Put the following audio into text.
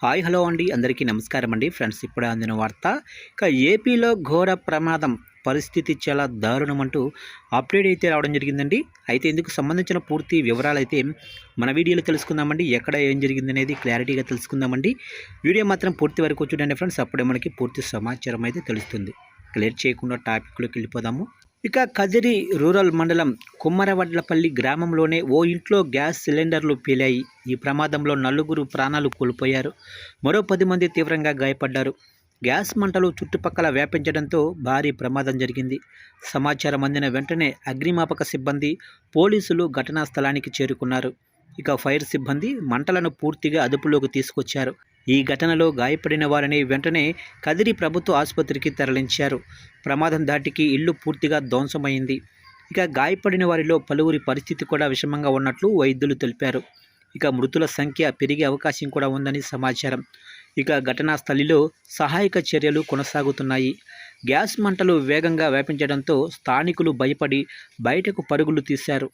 Hi hello అండి, అందరికీ నమస్కారం అండి. ఫ్రెండ్స్, ఇప్పుడే అందిన వార్త. ఇక ఏపీలో ఘోర ప్రమాదం, పరిస్థితి చాలా దారుణం అంటూ అప్డేట్ అయితే రావడం జరిగిందండి. అయితే ఇందుకు సంబంధించిన పూర్తి వివరాలు అయితే మన వీడియోలో తెలుసుకుందామండి. ఎక్కడ ఏం జరిగింది అనేది క్లారిటీగా తెలుసుకుందామండి. వీడియో మాత్రం పూర్తి వరకు చూడండి ఫ్రెండ్స్, అప్పుడే మనకి పూర్తి సమాచారం అయితే తెలుస్తుంది. క్లియర్ చేయకుండా టాపిక్లోకి వెళ్ళిపోదాము. ఇక కదిరి రూరల్ మండలం కుమ్మరవడ్లపల్లి గ్రామంలోనే ఓ ఇంట్లో గ్యాస్ సిలిండర్లు పేలాయి. ఈ ప్రమాదంలో నలుగురు ప్రాణాలు కోల్పోయారు. మరో 10 మంది తీవ్రంగా గాయపడ్డారు. గ్యాస్ మంటలు చుట్టుపక్కల వ్యాపించడంతో భారీ ప్రమాదం జరిగింది. సమాచారం అందిన వెంటనే అగ్నిమాపక సిబ్బంది, పోలీసులు ఘటనా స్థలానికి చేరుకున్నారు. ఇక ఫైర్ సిబ్బంది మంటలను పూర్తిగా అదుపులోకి తీసుకొచ్చారు. ఈ ఘటనలో గాయపడిన వారిని వెంటనే కదిరి ప్రభుత్వ ఆసుపత్రికి తరలించారు. ప్రమాదం ధాటికి ఇల్లు పూర్తిగా ధ్వంసమైంది. ఇక గాయపడిన వారిలో పలువురి పరిస్థితి కూడా విషమంగా ఉన్నట్లు వైద్యులు తెలిపారు. ఇక మృతుల సంఖ్య పెరిగే అవకాశం కూడా ఉందని సమాచారం. ఇక ఘటనా స్థలిలో సహాయక చర్యలు కొనసాగుతున్నాయి. గ్యాస్ మంటలు వేగంగా వ్యాపించడంతో స్థానికులు భయపడి బయటకు పరుగులు తీశారు.